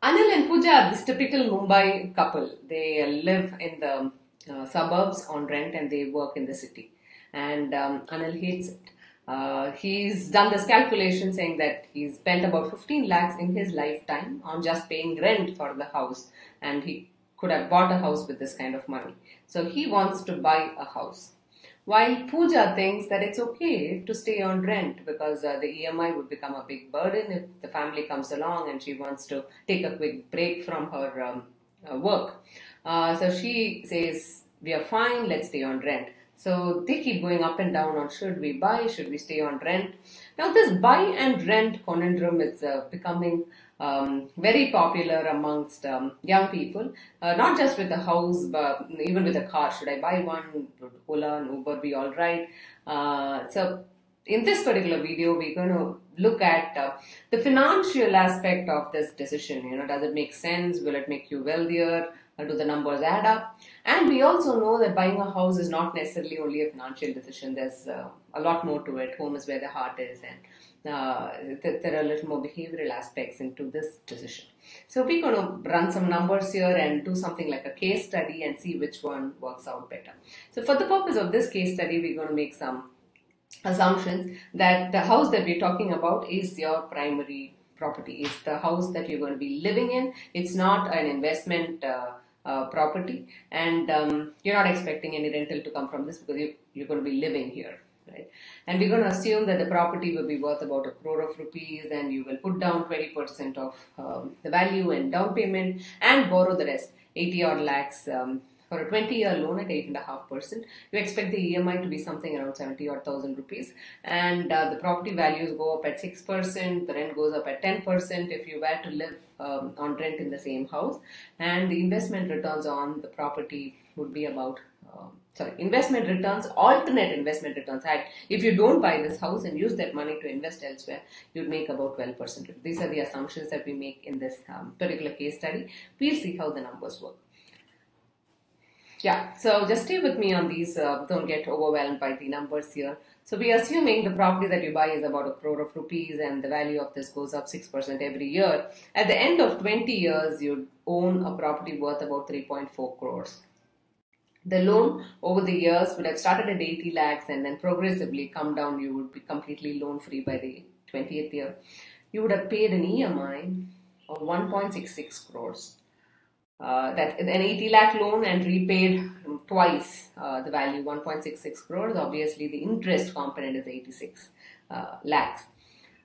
Anil and Pooja are this typical Mumbai couple. They live in the suburbs on rent and they work in the city. And Anil hates it. He's done this calculation saying that he's spent about 15 lakhs in his lifetime on just paying rent for the house. And he could have bought a house with this kind of money. So he wants to buy a house. While Pooja thinks that it's okay to stay on rent because the EMI would become a big burden if the family comes along and she wants to take a quick break from her work. So she says, we are fine, let's stay on rent. So they keep going up and down on should we buy, should we stay on rent. Now this buy and rent conundrum is becoming very popular amongst young people, not just with a house, but even with a car. Should I buy one? Would Ola and Uber be all right? So in this particular video, we're going to look at the financial aspect of this decision. Does it make sense? Will it make you wealthier? Do the numbers add up? And we also know that buying a house is not necessarily only a financial decision. There's a lot more to it. Home is where the heart is, and there are a little more behavioral aspects into this decision. So we're going to run some numbers here and do something like a case study and see which one works out better. So for the purpose of this case study, we're going to make some assumptions that the house that we're talking about is your primary property. It's the house that you're going to be living in. It's not an investment property, and you're not expecting any rental to come from this because you're going to be living here, right? And we're going to assume that the property will be worth about 1 crore of rupees, and you will put down 20% of the value and down payment and borrow the rest, 80 odd lakhs for a 20-year loan at 8.5%. You expect the EMI to be something around 70 odd thousand rupees, and the property values go up at 6%, the rent goes up at 10% if you were to live on rent in the same house, and the investment returns on the property would be about investment returns, alternate investment returns. If you don't buy this house and use that money to invest elsewhere, you'd make about 12%. These are the assumptions that we make in this particular case study. We'll see how the numbers work. Yeah, so just stay with me on these. Don't get overwhelmed by the numbers here. So we are assuming the property that you buy is about 1 crore of rupees and the value of this goes up 6% every year. At the end of 20 years, you'd own a property worth about 3.4 crores. The loan over the years would have started at 80 lakhs and then progressively come down. You would be completely loan free by the 20th year. You would have paid an EMI of 1.66 crores. That's an 80 lakh loan and repaid twice the value, 1.66 crores. Obviously, the interest component is 86 lakhs.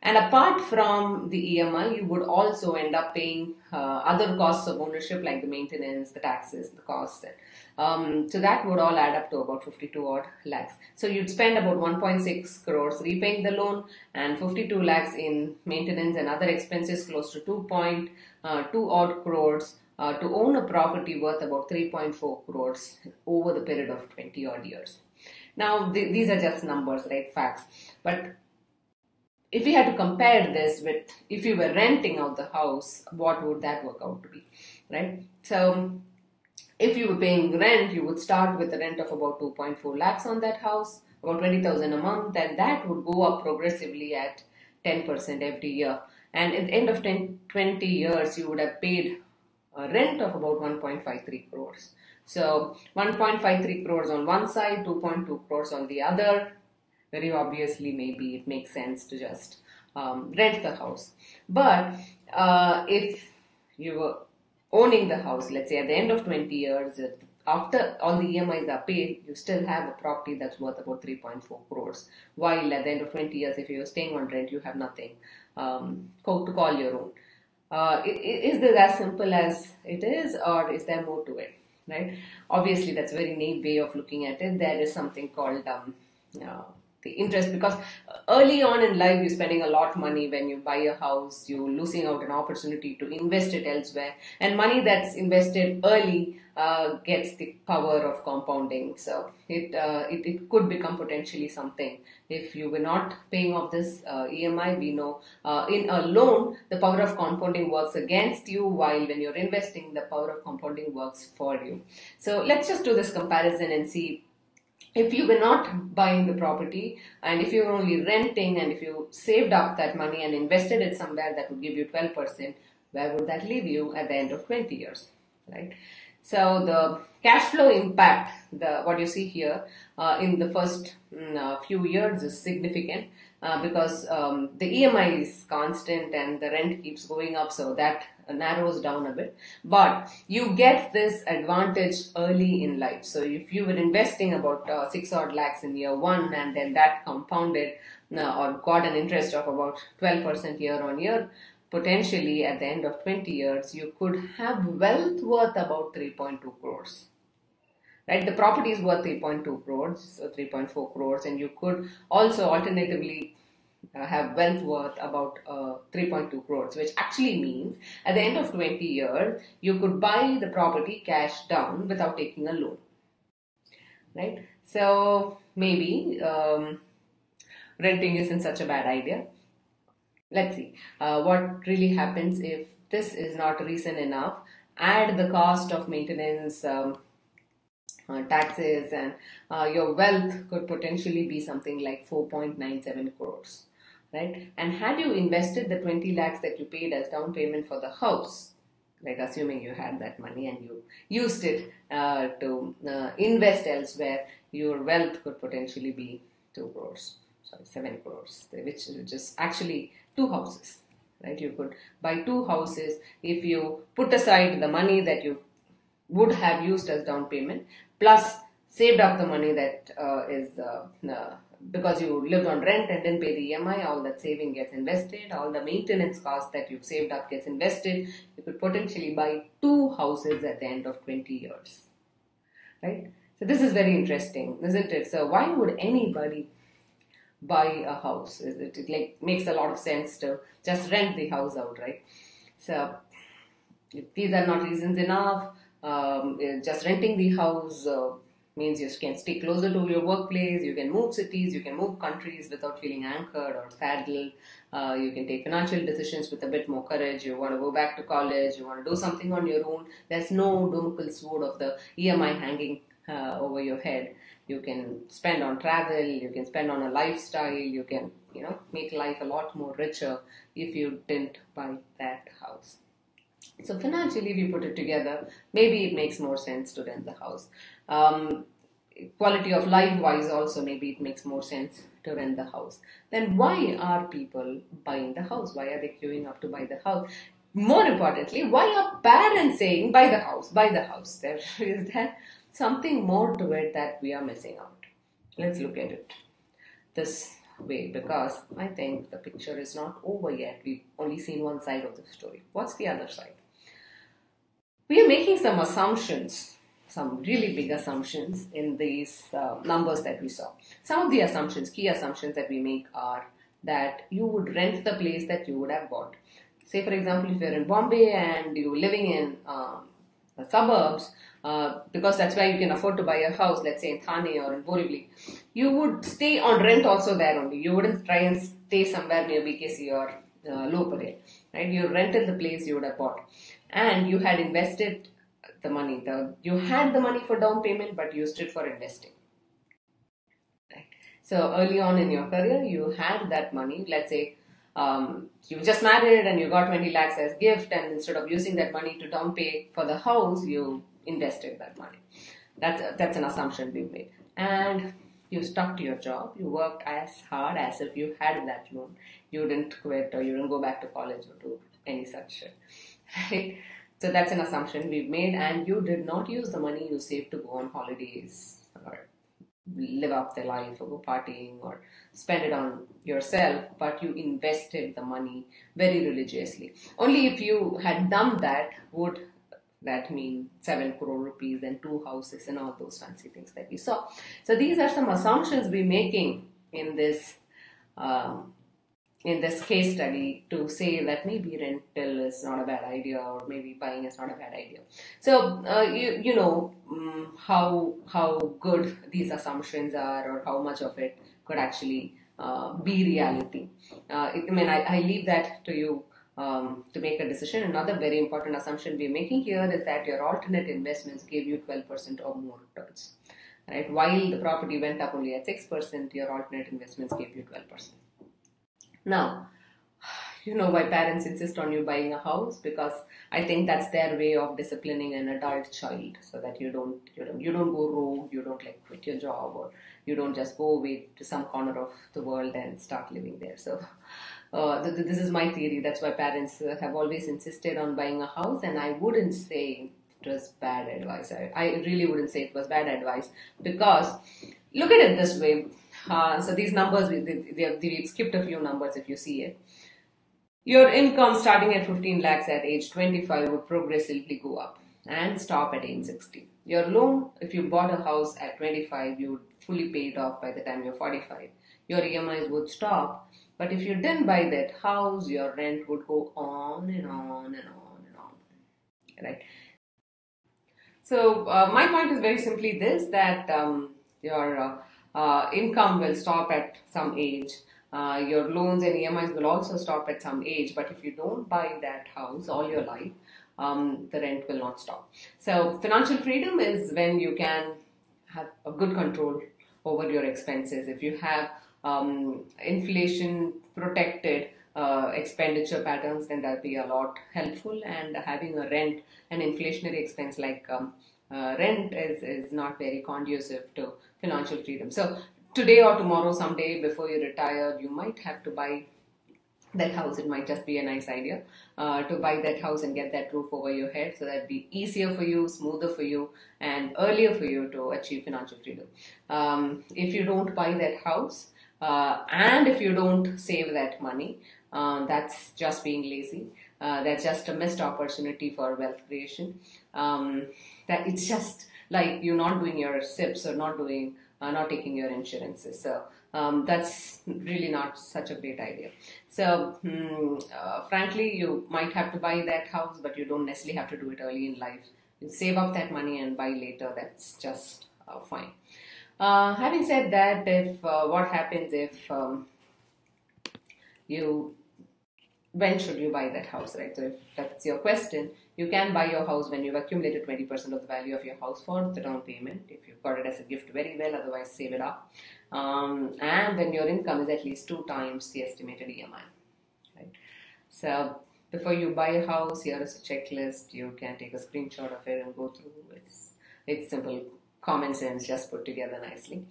And apart from the EMI, you would also end up paying other costs of ownership like the maintenance, the taxes, the costs. So that would all add up to about 52 odd lakhs. So you'd spend about 1.6 crores repaying the loan and 52 lakhs in maintenance and other expenses, close to 2.2 odd crores to own a property worth about 3.4 crores over the period of 20 odd years. Now, these are just numbers, right? Facts. But if we had to compare this with if you were renting out the house, what would that work out to be, right? So if you were paying rent, you would start with a rent of about 2.4 lakhs on that house, about 20,000 a month, and that would go up progressively at 10% every year. And at the end of 20 years, you would have paid a rent of about 1.53 crores. So 1.53 crores on one side, 2.2 crores on the other. Very obviously, maybe it makes sense to just rent the house. But if you were owning the house, let's say at the end of 20 years, after all the EMIs are paid, you still have a property that's worth about 3.4 crores. While at the end of 20 years, if you're staying on rent, you have nothing to call your own. Is this as simple as it is, or is there more to it, right? Obviously, that's a very naive way of looking at it. There is something called the interest, because early on in life, you're spending a lot of money. When you buy a house, you're losing out an opportunity to invest it elsewhere. And money that's invested early gets the power of compounding. So it could become potentially something. If you were not paying off this EMI, we know in a loan, the power of compounding works against you, while when you're investing, the power of compounding works for you. So let's just do this comparison and see. If you were not buying the property and if you were only renting, and if you saved up that money and invested it somewhere that would give you 12%, Where would that leave you at the end of 20 years, right? So the cash flow impact, what you see here in the first few years is significant because the EMI is constant and the rent keeps going up, so that narrows down a bit. But you get this advantage early in life. So if you were investing about 6 odd lakhs in year 1 and then that compounded or got an interest of about 12% year on year, potentially at the end of 20 years, you could have wealth worth about 3.2 crores. Right? The property is worth 3.2 crores, so 3.4 crores, and you could also alternatively have wealth worth about 3.2 crores, which actually means at the end of 20 years, you could buy the property cash down without taking a loan. Right? So maybe renting isn't such a bad idea. Let's see what really happens if this is not reason enough. Add the cost of maintenance, taxes, and your wealth could potentially be something like 4.97 crores, right? And had you invested the 20 lakhs that you paid as down payment for the house, like assuming you had that money and you used it to invest elsewhere, your wealth could potentially be 2 crores. 7 crores, which is actually 2 houses, right? You could buy 2 houses if you put aside the money that you would have used as down payment, plus saved up the money that is because you lived on rent and didn't pay the EMI, all that saving gets invested, all the maintenance cost that you've saved up gets invested. You could potentially buy 2 houses at the end of 20 years, right? So this is very interesting, isn't it? So why would anybody buy a house? It like makes a lot of sense to just rent the house out, right? So if these are not reasons enough, just renting the house means you can stay closer to your workplace, you can move cities, you can move countries without feeling anchored or saddled. You can take financial decisions with a bit more courage. You want to go back to college, you want to do something on your own. There's no Damocles sword of the EMI hanging over your head. You can spend on travel, you can spend on a lifestyle, you can, make life a lot more richer if you didn't buy that house. So financially, if you put it together, maybe it makes more sense to rent the house. Quality of life wise also, maybe it makes more sense to rent the house. Then why are people buying the house? Why are they queuing up to buy the house? More importantly, why are parents saying buy the house, buy the house? Is there something more to it that we are missing out? Let's look at it this way, because I think the picture is not over yet. We've only seen one side of the story. What's the other side? We are making some assumptions, some really big assumptions in these numbers that we saw. Some of the assumptions, key assumptions that we make are that you would rent the place that you would have bought. Say, for example, if you're in Bombay and you're living in the suburbs, because that's where you can afford to buy a house, let's say in Thane or in Borivali, you would stay on rent also there only. You wouldn't try and stay somewhere near BKC or Low Parade, right? You rented the place you would have bought, and you had invested the money. You had the money for down payment, but used it for investing. Right? So early on in your career, you had that money. Let's say you just married and you got 20 lakhs as gift, and instead of using that money to down pay for the house, you invested that money. That's an assumption we've made. And you stuck to your job. You worked as hard as if you had that loan. You didn't quit or you didn't go back to college or do any such shit. Right? So that's an assumption we've made, and you did not use the money you saved to go on holidays or live up their life or go partying or spend it on yourself, but you invested the money very religiously. Only if you had done that would that mean 7 crore rupees and 2 houses and all those fancy things that we saw. So these are some assumptions we're making in this case study to say that maybe rental is not a bad idea, or maybe buying is not a bad idea. So you know how good these assumptions are, or how much of it could actually be reality. I leave that to you to make a decision. Another very important assumption we're making here is that your alternate investments gave you 12% or more returns. Right? While the property went up only at 6%, your alternate investments gave you 12%. Now, you know why parents insist on you buying a house, because I think that's their way of disciplining an adult child, so that you don't go rogue, you don't like quit your job, or you don't just go away to some corner of the world and start living there. So this is my theory. That's why parents have always insisted on buying a house, and I wouldn't say it was bad advice. I really wouldn't say it was bad advice, because look at it this way. So these numbers, we've skipped a few numbers if you see it. Your income starting at 15 lakhs at age 25 would progressively go up and stop at age 60. Your loan, if you bought a house at 25, you would fully pay it off by the time you're 45. Your EMIs would stop, but if you didn't buy that house, your rent would go on and on and on and on. Right? So my point is very simply this, that your income will stop at some age. Your loans and EMIs will also stop at some age, but if you don't buy that house all your life, the rent will not stop. So financial freedom is when you can have a good control over your expenses. If you have inflation protected expenditure patterns, then that'll be a lot helpful. And having a rent, an inflationary expense like rent is not very conducive to financial freedom. So today or tomorrow, someday before you retire, you might have to buy that house. It might just be a nice idea to buy that house and get that roof over your head, so that'd be easier for you, smoother for you, and earlier for you to achieve financial freedom. If you don't buy that house and if you don't save that money, that's just being lazy. That's just a missed opportunity for wealth creation. That it's just like you're not doing your SIPs or not taking your insurances. So that's really not such a great idea. So frankly, you might have to buy that house, but you don't necessarily have to do it early in life. You save up that money and buy later. That's just fine. Having said that, if what happens if when should you buy that house, right? So if that's your question, you can buy your house when you've accumulated 20% of the value of your house for the down payment. If you've got it as a gift, very well, otherwise save it up. And when your income is at least 2 times the estimated EMI, right? So before you buy a house, here is a checklist. You can take a screenshot of it and go through. It's simple, common sense, just put together nicely.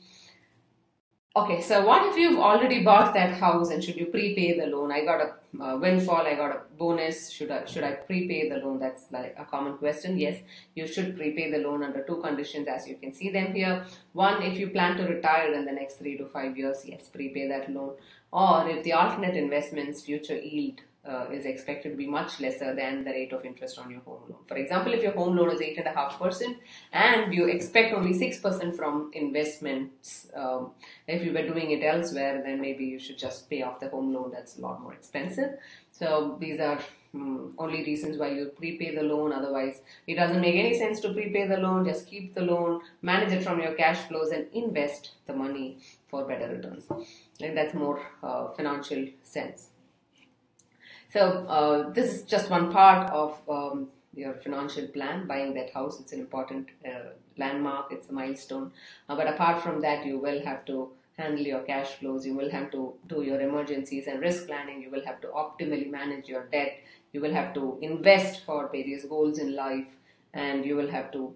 Okay, so what if you've already bought that house, and should you prepay the loan? I got a windfall, I got a bonus. Should I prepay the loan? That's like a common question. Yes, you should prepay the loan under 2 conditions, as you can see them here. One, if you plan to retire in the next 3 to 5 years, yes, prepay that loan. Or if the alternate investment's future yield is expected to be much lesser than the rate of interest on your home loan. For example, if your home loan is 8.5% and you expect only 6% from investments, if you were doing it elsewhere, then maybe you should just pay off the home loan. That's a lot more expensive. So these are only reasons why you prepay the loan. Otherwise, it doesn't make any sense to prepay the loan. Just keep the loan, manage it from your cash flows, and invest the money for better returns. And that's more financial sense. So this is just one part of your financial plan. Buying that house, it's an important landmark, it's a milestone. But apart from that, you will have to handle your cash flows, you will have to do your emergencies and risk planning, you will have to optimally manage your debt, you will have to invest for various goals in life, and you will have to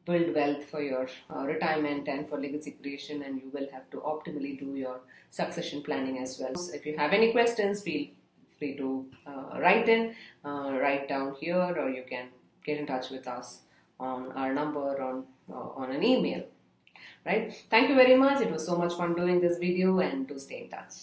build wealth for your retirement and for legacy creation, and you will have to optimally do your succession planning as well. So if you have any questions, feel free to write down here, or you can get in touch with us on our number on an email. Right? Thank you very much. It was so much fun doing this video, and do stay in touch.